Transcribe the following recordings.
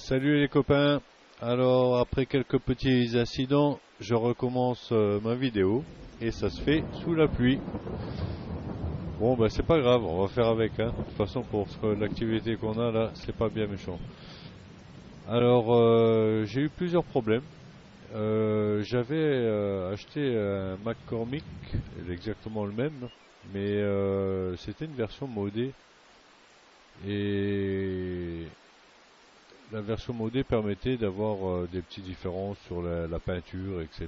Salut les copains. Alors après quelques petits incidents, je recommence ma vidéo et ça se fait sous la pluie. Bon bah c'est pas grave, on va faire avec hein. De toute façon pour l'activité qu'on a là, c'est pas bien méchant. Alors j'ai eu plusieurs problèmes. J'avais acheté un McCormick, exactement le même, mais c'était une version modée et la version modée permettait d'avoir des petits différences sur la peinture, etc.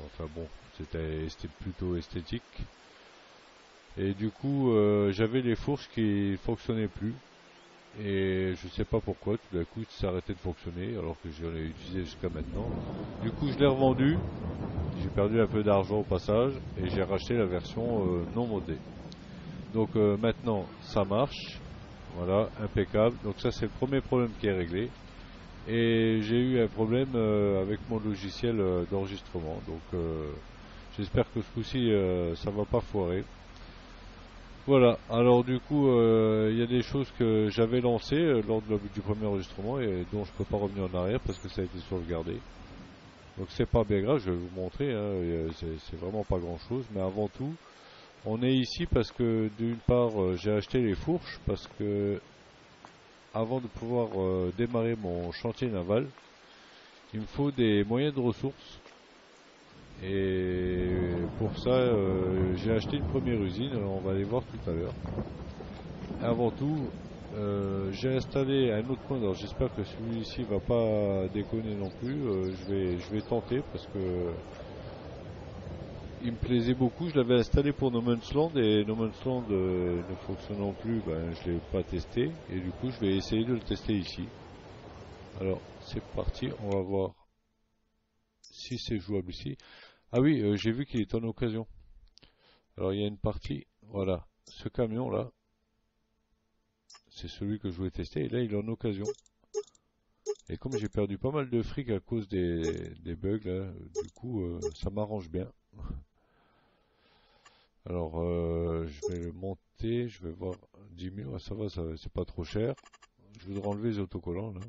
Enfin bon, c'était plutôt esthétique. Et du coup, j'avais les fourches qui fonctionnaient plus. Et je sais pas pourquoi, tout d'un coup, ça arrêtait de fonctionner alors que j'en ai utilisé jusqu'à maintenant. Du coup, je l'ai revendu. J'ai perdu un peu d'argent au passage et j'ai racheté la version non modée. Donc maintenant, ça marche. Voilà, impeccable. Donc ça, c'est le premier problème qui est réglé. Et j'ai eu un problème avec mon logiciel d'enregistrement. Donc j'espère que ce coup-ci ça va pas foirer. Voilà, alors du coup il y a des choses que j'avais lancées lors du premier enregistrement et dont je peux pas revenir en arrière parce que ça a été sauvegardé. Donc c'est pas bien grave, je vais vous montrer, hein, c'est vraiment pas grand chose. Mais avant tout, on est ici parce que d'une part j'ai acheté les fourches parce que avant de pouvoir démarrer mon chantier naval, il me faut des moyens de ressources. Et pour ça, j'ai acheté une première usine, on va aller voir tout à l'heure. Avant tout, j'ai installé un autre point, alors j'espère que celui-ci va pas déconner non plus, je vais tenter parce que il me plaisait beaucoup, je l'avais installé pour No Man's Land et No Man's Land ne fonctionnant plus, ben, je l'ai pas testé et du coup je vais essayer de le tester ici. Alors c'est parti, on va voir si c'est jouable ici. Ah oui, j'ai vu qu'il est en occasion. Alors il y a une partie, voilà, ce camion là, c'est celui que je voulais tester et là il est en occasion. Et comme j'ai perdu pas mal de fric à cause des bugs là, du coup ça m'arrange bien. Alors je vais le monter, je vais voir 10 000, ouais, ça va, c'est pas trop cher. Je voudrais enlever les autocollants là.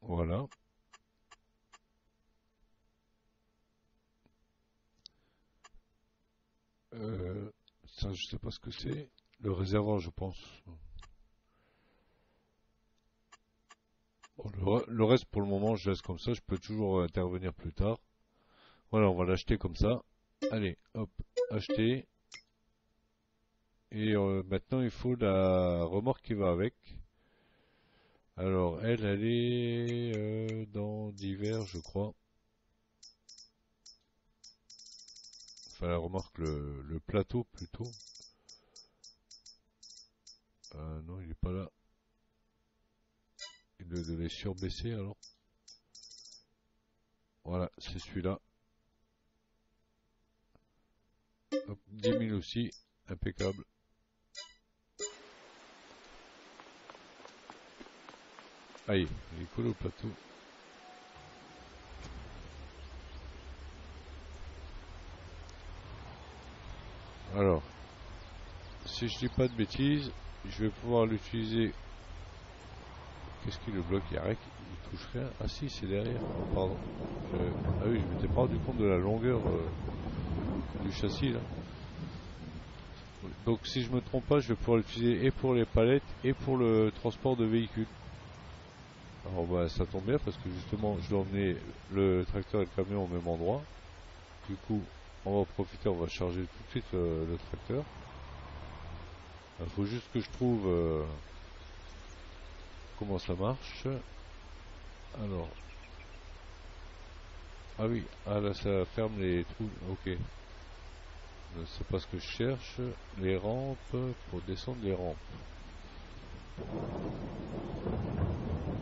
Voilà. Ça je sais pas ce que c'est. Le réservoir je pense. Bon, le reste pour le moment je laisse comme ça, je peux toujours intervenir plus tard. Voilà, on va l'acheter comme ça. Allez, hop, acheter. Et maintenant il faut la remorque qui va avec. Alors elle est dans divers je crois. Enfin la remorque, le plateau plutôt. Non il est pas là. Il devait surbaisser alors. Voilà, c'est celui-là. Hop, 10 000 aussi, impeccable. Aïe, il est collé au plateau. Alors, si je dis pas de bêtises, je vais pouvoir l'utiliser. Qu'est-ce qui le bloque? Il touche rien. Ah si, c'est derrière. Oh, pardon. Ah oui, je m'étais pas rendu compte de la longueur du châssis là. Donc si je me trompe pas, je vais pouvoir l'utiliser et pour les palettes et pour le transport de véhicules. Alors bah ça tombe bien parce que justement je dois emmener le tracteur et le camion au même endroit. Du coup on va en profiter, on va charger tout de suite le tracteur. Il faut juste que je trouve comment ça marche. Alors, ah oui, ah là ça ferme les trous, ok. C'est pas ce que je cherche, les rampes, pour descendre les rampes.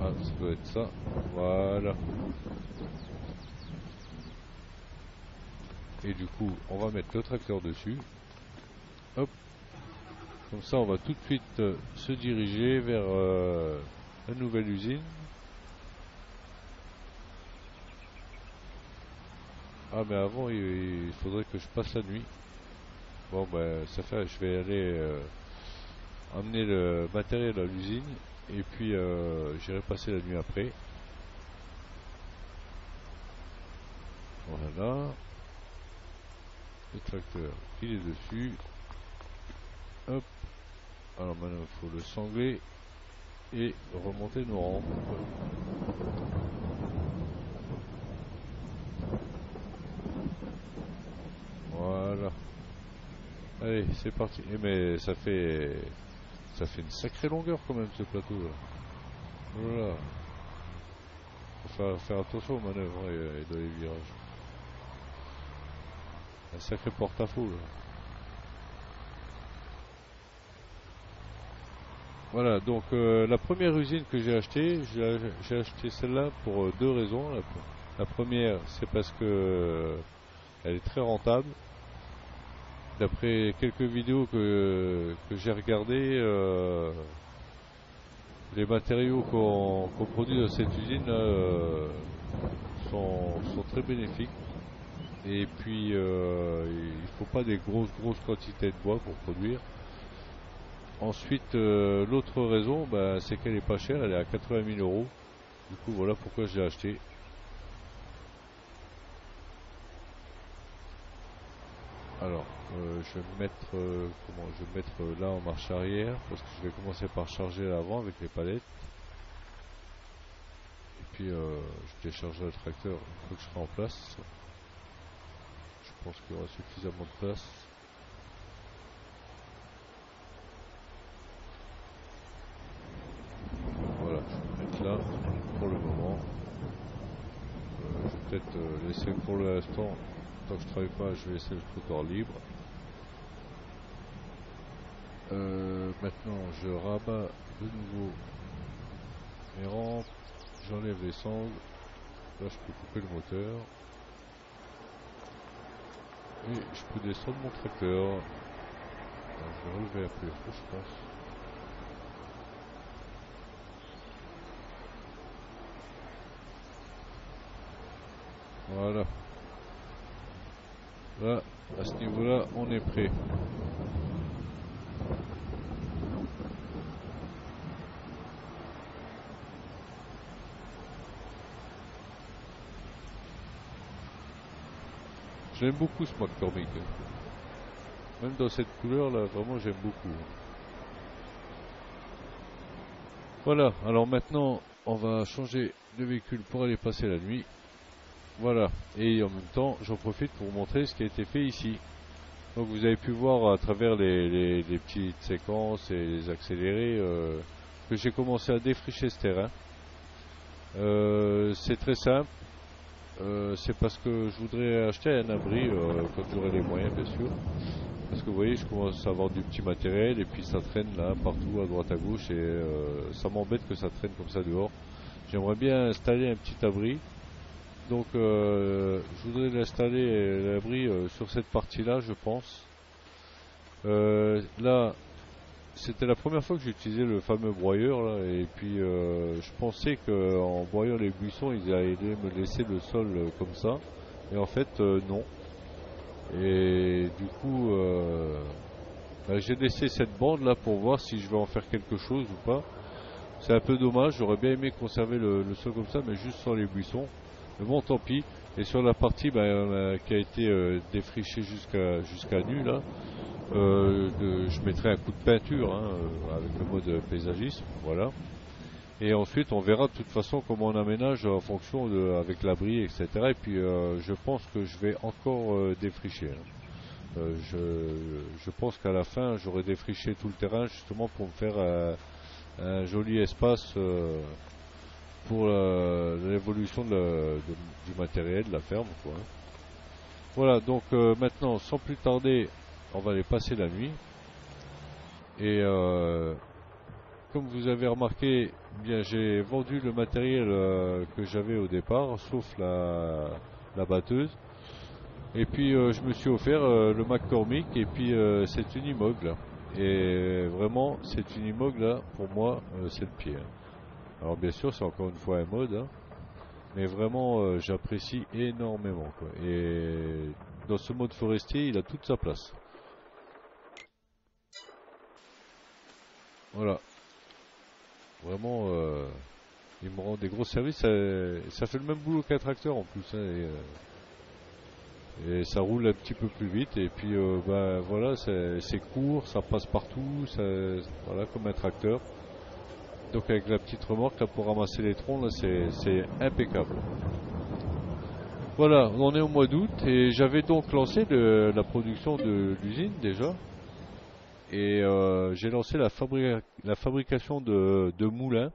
Ah, ça doit être ça, voilà. Et du coup, on va mettre le tracteur dessus. Hop, comme ça on va tout de suite se diriger vers la nouvelle usine. Ah mais avant il faudrait que je passe la nuit. Bon ben ça fait, je vais aller amener le matériel à l'usine et puis j'irai passer la nuit après. Voilà, le tracteur il est dessus. Hop, alors maintenant il faut le sangler et remonter nos rampes. Voilà. Allez, c'est parti. Mais ça fait une sacrée longueur quand même ce plateau là. Voilà. Faut faire attention aux manœuvres et dans les virages. Un sacré porte-à-faux là. Voilà, donc la première usine que j'ai achetée celle-là pour deux raisons. La première, c'est parce que elle est très rentable. D'après quelques vidéos que j'ai regardées, les matériaux qu'on produit dans cette usine sont très bénéfiques. Et puis il ne faut pas des grosses quantités de bois pour produire. Ensuite, l'autre raison, c'est qu'elle est pas chère, elle est à 80 000 euros. Du coup, voilà pourquoi je l'ai acheté. Alors, je vais me mettre, je vais me mettre là en marche arrière parce que je vais commencer par charger l'avant avec les palettes. Et puis, je déchargerai le tracteur une fois que je serai en place. Je pense qu'il y aura suffisamment de place. Voilà, je vais me mettre là pour le moment. Je vais peut-être laisser pour l'instant, tant que je travaille pas, je vais laisser le trottoir libre. Maintenant, je rabats de nouveau mes rampes, j'enlève les sangles. Là, je peux couper le moteur. Et je peux descendre mon tracteur. Alors, je vais relever un peu, je pense. Voilà. Là, à ce niveau-là, on est prêt. J'aime beaucoup ce McCormick. Même dans cette couleur là, vraiment j'aime beaucoup. Voilà, alors maintenant on va changer de véhicule pour aller passer la nuit. Voilà, et en même temps j'en profite pour vous montrer ce qui a été fait ici. Donc vous avez pu voir à travers les petites séquences et les accélérés que j'ai commencé à défricher ce terrain. C'est très simple. C'est parce que je voudrais acheter un abri quand j'aurai les moyens bien sûr. Parce que vous voyez, je commence à avoir du petit matériel et puis ça traîne là partout à droite à gauche et ça m'embête que ça traîne comme ça dehors. J'aimerais bien installer un petit abri. Donc je voudrais l'installer l'abri sur cette partie là je pense. Là c'était la première fois que j'utilisais le fameux broyeur là, et puis je pensais qu'en broyant les buissons ils allaient me laisser le sol comme ça. Et en fait non. Et du coup j'ai laissé cette bande là pour voir si je vais en faire quelque chose ou pas. C'est un peu dommage, j'aurais bien aimé conserver le sol comme ça mais juste sans les buissons. Mais bon tant pis. Et sur la partie qui a été défrichée jusqu'à nu là, je mettrai un coup de peinture avec le mode paysagisme, voilà. Et ensuite on verra de toute façon comment on aménage en fonction avec l'abri etc. Et puis je pense que je vais encore défricher. Je pense qu'à la fin j'aurai défriché tout le terrain justement pour me faire un joli espace pour l'évolution du matériel de la ferme quoi. Voilà donc maintenant sans plus tarder on va aller passer la nuit et comme vous avez remarqué bien j'ai vendu le matériel que j'avais au départ sauf la batteuse. Et puis je me suis offert le McCormick et puis cette Unimog là. Et vraiment cette Unimog là pour moi c'est le pied. Alors bien sûr c'est encore une fois un mode mais vraiment j'apprécie énormément quoi. Et dans ce mode forestier il a toute sa place. Voilà, vraiment, il me rend des gros services. Ça fait le même boulot qu'un tracteur en plus, hein, et ça roule un petit peu plus vite. Et puis, bah, voilà, c'est court, ça passe partout, voilà, comme un tracteur. Donc avec la petite remorque là pour ramasser les troncs, là c'est impeccable. Voilà, on est au mois d'août et j'avais donc lancé la production de l'usine déjà. Et j'ai lancé la fabrication de moulins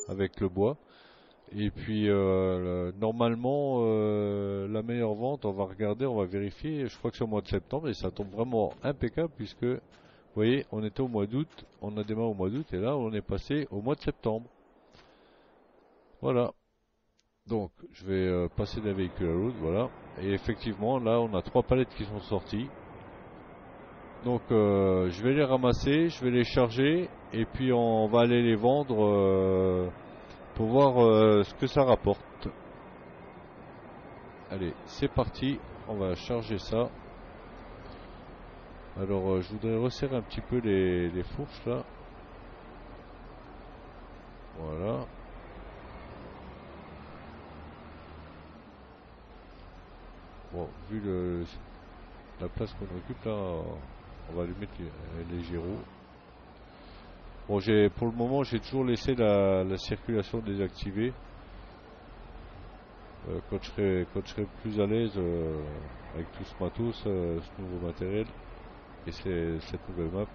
avec le bois. Et puis normalement la meilleure vente, on va regarder, on va vérifier. Je crois que c'est au mois de septembre et ça tombe vraiment impeccable puisque vous voyez, on était au mois d'août, on a démarré au mois d'août et là on est passé au mois de septembre. Voilà. Donc je vais passer d'un véhicule à l'autre, voilà. Et effectivement là on a 3 palettes qui sont sorties. Donc je vais les ramasser, je vais les charger et puis on va aller les vendre pour voir ce que ça rapporte. Allez, c'est parti, on va charger ça. Alors je voudrais resserrer un petit peu les fourches là. Voilà. Bon, vu la place qu'on occupe là, on va lui mettre les gyros. Bon, pour le moment, j'ai toujours laissé la circulation désactivée. Quand je serai plus à l'aise avec tout ce matos, ce nouveau matériel et cette nouvelle map,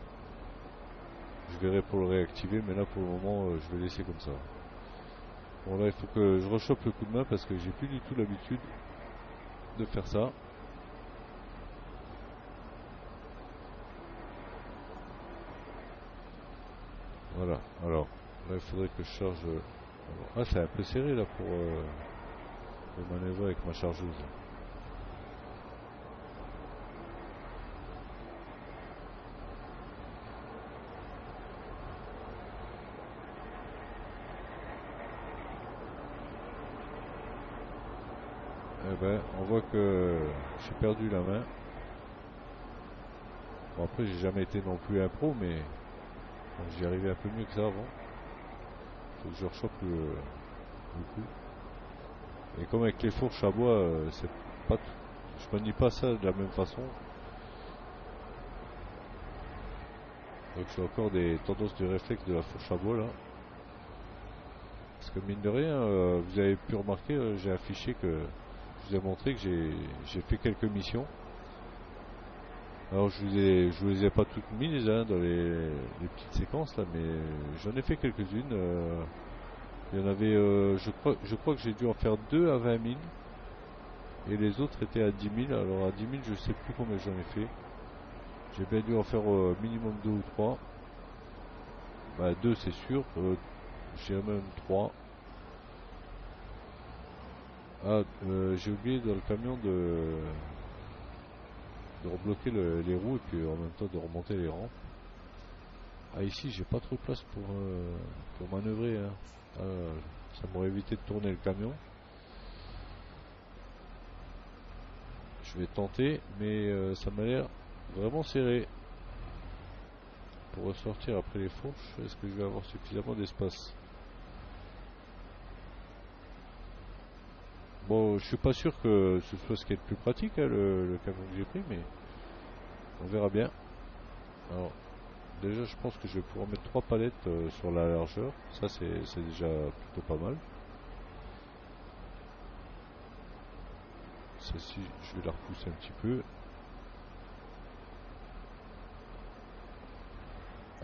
je verrai pour le réactiver, mais là pour le moment, je vais laisser comme ça. Bon, là, il faut que je rechoppe le coup de main parce que j'ai plus du tout l'habitude de faire ça. Voilà, alors là, il faudrait que je charge. Ah, c'est un peu serré là pour manœuvrer avec ma chargeuse. Eh ben, on voit que j'ai perdu la main. Bon, après, j'ai jamais été non plus un pro, mais bon, j'y arrivais un peu mieux que ça avant. Faut que je rechoppe le coup. Et comme avec les fourches à bois, c'est pas je manie pas ça de la même façon. Donc j'ai encore des tendances de réflexe de la fourche à bois là. Parce que mine de rien, vous avez pu remarquer, j'ai affiché que je vous ai montré que j'ai fait quelques missions. Alors je vous les ai pas toutes mises hein, dans les petites séquences là, mais j'en ai fait quelques-unes. Il y en avait, je crois que j'ai dû en faire 2 à 20 000 et les autres étaient à 10 000. Alors à 10 000 je sais plus combien j'en ai fait. J'ai bien dû en faire minimum 2 ou 3. Bah 2 c'est sûr, j'ai même 3. Ah, j'ai oublié dans le camion de rebloquer les roues et puis en même temps de remonter les rampes. Ah ici j'ai pas trop de place pour manœuvrer hein. Ça m'aurait évité de tourner le camion. Je vais tenter mais ça m'a l'air vraiment serré. Pour ressortir après les fourches, est-ce que je vais avoir suffisamment d'espace? Bon, je suis pas sûr que ce soit ce qui est le plus pratique, hein, le camion que j'ai pris, mais on verra bien. Alors, déjà, je pense que je vais pouvoir mettre 3 palettes sur la largeur. Ça, c'est déjà plutôt pas mal. Celle-ci, je vais la repousser un petit peu.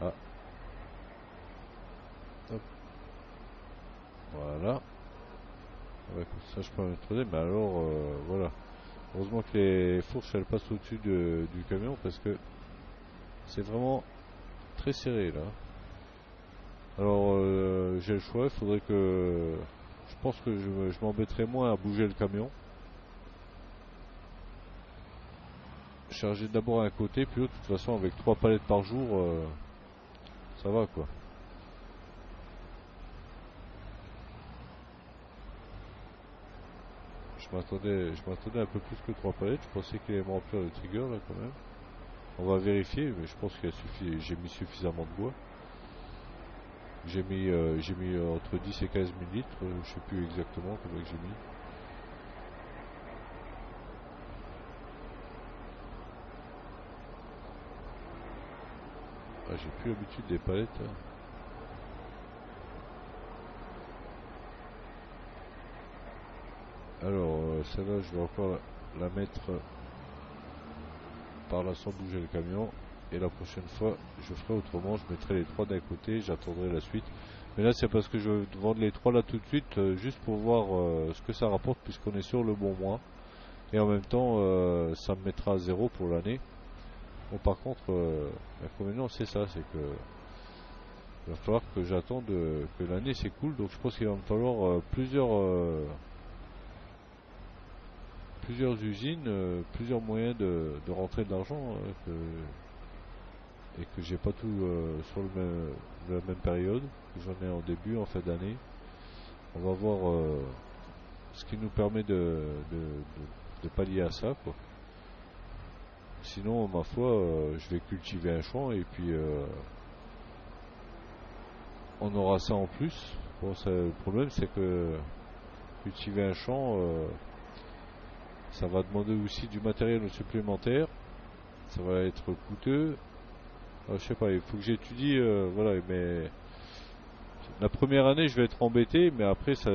Ah, hop, voilà. Ouais, comme ça, je peux en mettre deux, mais alors, voilà. Heureusement que les fourches, elles passent au-dessus du camion parce que c'est vraiment très serré là. Alors j'ai le choix, il faudrait que je pense que je m'embêterai moins à bouger le camion. Charger d'abord un côté, puis l'autre, de toute façon avec 3 palettes par jour, ça va quoi. Je m'attendais un peu plus que 3 palettes, je pensais qu'il allait me remplir le trigger là quand même. On va vérifier, mais je pense qu'il j'ai mis suffisamment de bois. J'ai mis entre 10 et 15 millilitres, je sais plus exactement combien que j'ai mis. Ah, j'ai plus l'habitude des palettes. Hein. Alors, celle-là, je vais encore la mettre par là sans bouger le camion. Et la prochaine fois, je ferai autrement. Je mettrai les 3 d'un côté, j'attendrai la suite. Mais là, c'est parce que je veux vendre les 3 là tout de suite, juste pour voir ce que ça rapporte, puisqu'on est sur le bon mois. Et en même temps, ça me mettra à 0 pour l'année. Bon, par contre, l'inconvénient, c'est ça, c'est que il va falloir que j'attende que l'année s'écoule. Donc, je pense qu'il va me falloir plusieurs usines, plusieurs moyens de rentrer de l'argent, et que j'ai pas tout sur la même période, que j'en ai en début, en fin d'année. On va voir ce qui nous permet de pallier à ça, quoi. Sinon, ma foi, je vais cultiver un champ et puis on aura ça en plus. Bon, le problème, c'est que cultiver un champ, ça va demander aussi du matériel supplémentaire. Ça va être coûteux. Je sais pas, il faut que j'étudie, voilà, mais la première année je vais être embêté, mais après ça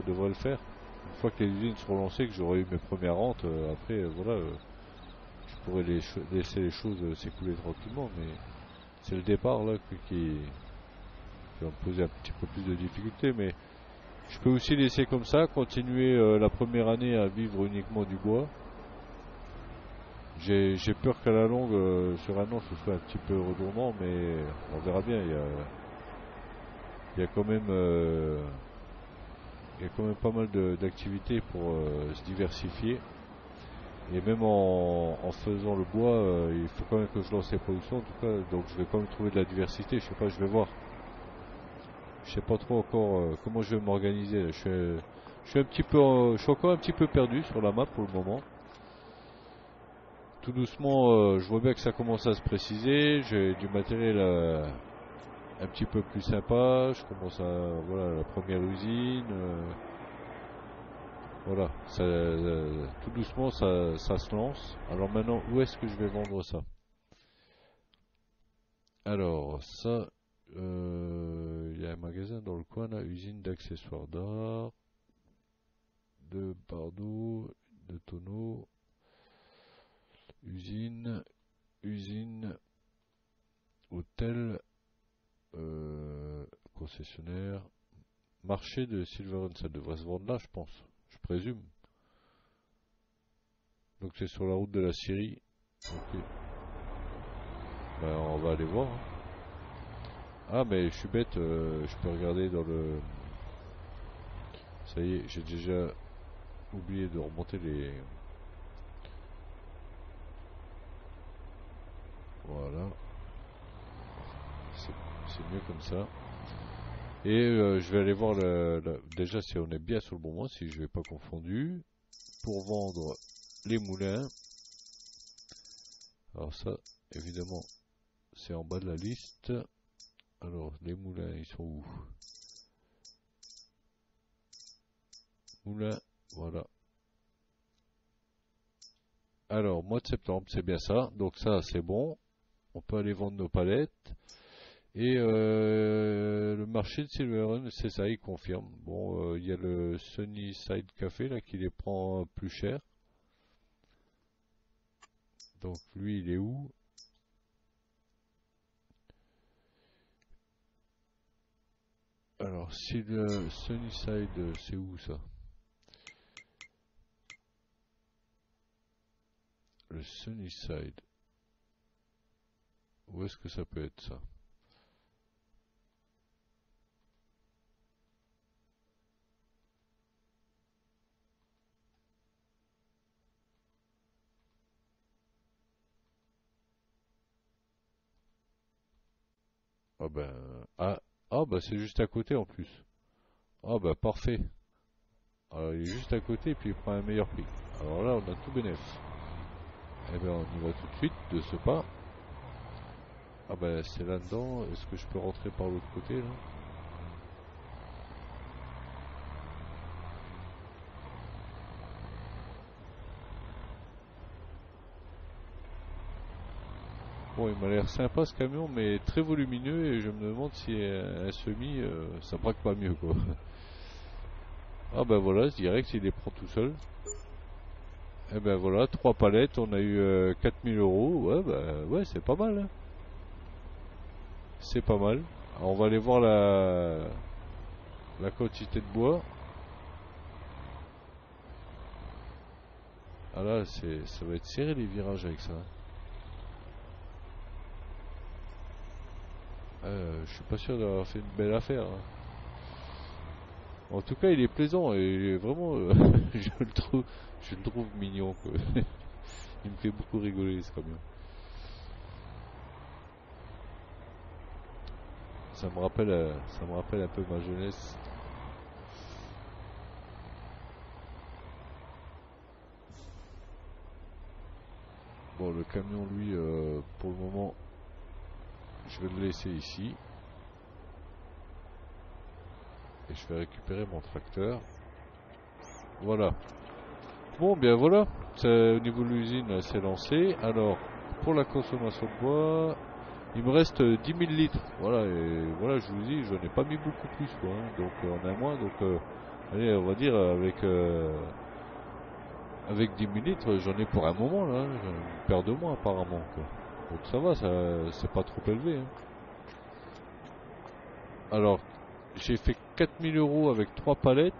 devrait le faire. Une fois que les usines seront lancées, que j'aurai eu mes premières rentes, après voilà, je pourrais laisser les choses s'écouler tranquillement, mais c'est le départ là qui va me poser un petit peu plus de difficultés, mais je peux aussi laisser comme ça, continuer la première année à vivre uniquement du bois. J'ai peur qu'à la longue, sur un an, ce soit un petit peu redondant, mais on verra bien. Il y a quand même, il y a quand même pas mal d'activités pour se diversifier. Et même en faisant le bois, il faut quand même que je lance les productions, en tout cas. Donc je vais quand même trouver de la diversité. Je sais pas, je vais voir. Je sais pas trop encore comment je vais m'organiser. Je suis un petit peu, je suis encore un petit peu perdu sur la map pour le moment. Tout doucement, je vois bien que ça commence à se préciser. J'ai du matériel un petit peu plus sympa. Je commence à, voilà, la première usine. Voilà, tout doucement ça se lance. Alors maintenant, où est-ce que je vais vendre ça? Alors ça, il y a un magasin dans le coin là, usine d'accessoires d'art, de bardeaux, de tonneaux, usine, hôtel, concessionnaire, marché de Silverhand, ça devrait se vendre là, je pense, je présume. Donc c'est sur la route de la Syrie. Ok. Ben, on va aller voir. Hein. Ah mais je suis bête, je peux regarder dans le... Ça y est, j'ai déjà oublié de remonter les... Voilà. C'est mieux comme ça. Et je vais aller voir déjà si on est bien sur le bon mois, si je vais pas confondu. Pour vendre les moulins. Alors ça, évidemment, c'est en bas de la liste. Alors, les moulins, ils sont où? Moulins, voilà. Alors, mois de septembre, c'est bien ça. Donc ça, c'est bon. On peut aller vendre nos palettes. Et le marché de Silverhand, c'est ça, il confirme. Bon, il y a le Sunnyside Café là qui les prend plus cher. Donc lui, il est où? Alors, si le Sunnyside, c'est où ça? Le Sunnyside. Où est-ce que ça peut être ça? Ah ben, bah c'est juste à côté en plus. Ah bah parfait. Alors il est juste à côté et puis il prend un meilleur prix. Alors là on a tout bénef. Eh ben on y va tout de suite de ce pas. Ah bah c'est là-dedans. Est-ce que je peux rentrer par l'autre côté là? Bon, il m'a l'air sympa ce camion, mais très volumineux, et je me demande si un semi, ça braque pas mieux, quoi. Ah ben voilà, direct, il les prend tout seul. Et ben voilà, 3 palettes, on a eu 4000 euros. Ouais, bah ouais, c'est pas mal, hein. C'est pas mal. Alors, on va aller voir la quantité de bois. Ah là, ça va être serré les virages avec ça. Je suis pas sûr d'avoir fait une belle affaire, hein. En tout cas, il est plaisant et vraiment, je le trouve mignon, quoi. Il me fait beaucoup rigoler ce camion. Ça me rappelle un peu ma jeunesse. Bon, le camion, lui, pour le moment, je vais le laisser ici. Et je vais récupérer mon tracteur. Voilà. Bon, bien voilà. Au niveau de l'usine, c'est lancé. Alors, pour la consommation de bois, il me reste 10 000 litres. Voilà, et voilà, je vous dis, je n'ai pas mis beaucoup plus, quoi, hein. Donc, en un mois, donc, allez, on va dire, avec 10 000 litres, j'en ai pour un moment, là, hein. Une paire de mois, apparemment, quoi. Donc, ça va, c'est pas trop élevé, hein. Alors, j'ai fait 4000 euros avec 3 palettes.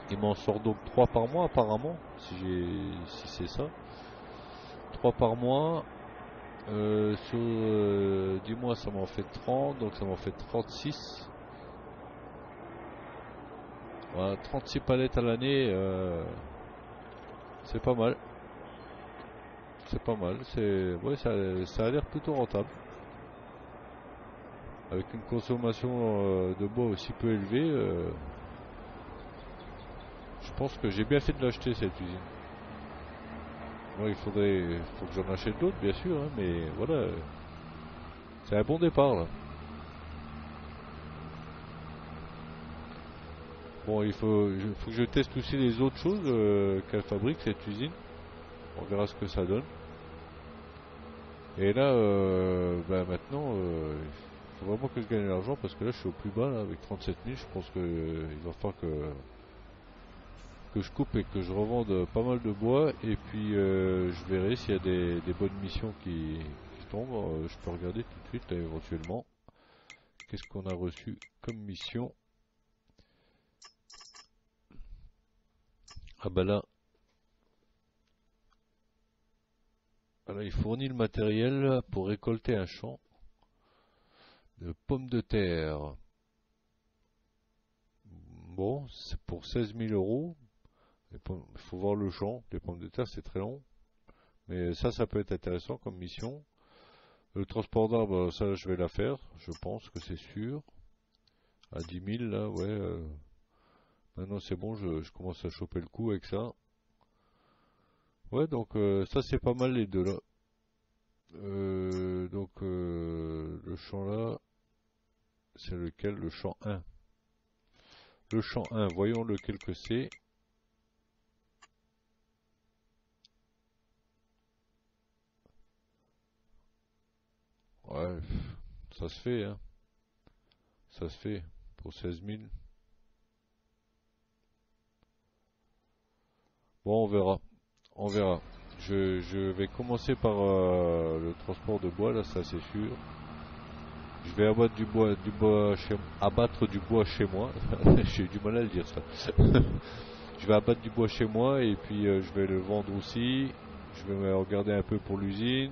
Il m'en sort donc 3 par mois apparemment, si c'est ça. 3 par mois. Sur 10 mois ça m'en fait 30, donc ça m'en fait 36. Voilà, 36 palettes à l'année, c'est pas mal. C'est pas mal. Ouais, ça a l'air plutôt rentable. Avec une consommation de bois aussi peu élevée, je pense que j'ai bien fait de l'acheter cette usine. Bon, faut que j'en achète d'autres, bien sûr, hein, mais voilà, c'est un bon départ là. Bon, faut que je teste aussi les autres choses qu'elle fabrique cette usine. On verra ce que ça donne. Et là, bah maintenant, il faut vraiment que je gagne de l'argent parce que là, je suis au plus bas là, avec 37 000. Je pense que il va falloir que je coupe et que je revende pas mal de bois. Et puis, je verrai s'il y a des bonnes missions qui tombent. Je peux regarder tout de suite là, éventuellement. Qu'est-ce qu'on a reçu comme mission? Ah bah là, voilà, il fournit le matériel pour récolter un champ de pommes de terre. Bon, c'est pour 16 000 euros. Il faut voir le champ. Les pommes de terre, c'est très long. Mais ça peut être intéressant comme mission. Le transport d'arbres, ça, je vais la faire. Je pense que c'est sûr. À 10 000, là, ouais. Maintenant, c'est bon, je commence à choper le coup avec ça. Ouais, donc ça, c'est pas mal les deux là. Donc, le champ là, c'est lequel? Le champ 1. Le champ 1, voyons lequel que c'est. Ouais, ça se fait, hein. Ça se fait pour 16 000. Bon, on verra. On verra. Je vais commencer par le transport de bois, là, ça c'est sûr. Je vais abattre du bois chez moi. J'ai du mal à le dire ça. Je vais abattre du bois chez moi et puis je vais le vendre aussi. Je vais me regarder un peu pour l'usine.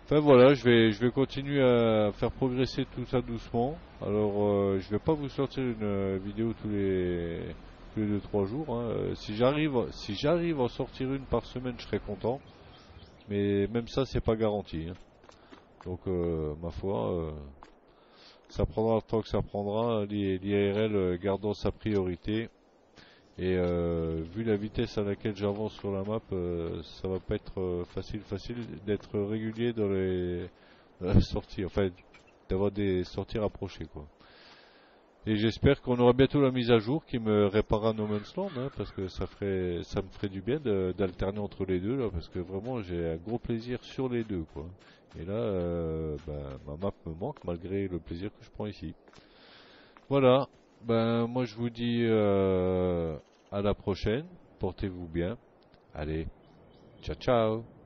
Enfin voilà, je vais continuer à faire progresser tout ça doucement. Alors je vais pas vous sortir une vidéo tous les 2-3 jours, hein. Si j'arrive à en sortir une par semaine, je serai content. Mais même ça, c'est pas garanti, hein. Donc ma foi, ça prendra le temps que ça prendra. L'IRL gardant sa priorité. Et vu la vitesse à laquelle j'avance sur la map, ça va pas être facile d'être régulier dans la sortie, enfin d'avoir des sorties rapprochées quoi. Et j'espère qu'on aura bientôt la mise à jour qui me réparera No Man's Land, hein, parce que ça me ferait du bien d'alterner entre les deux, là, parce que vraiment j'ai un gros plaisir sur les deux, quoi. Et là, ma map me manque malgré le plaisir que je prends ici. Voilà, ben moi je vous dis à la prochaine, portez-vous bien, allez, ciao ciao.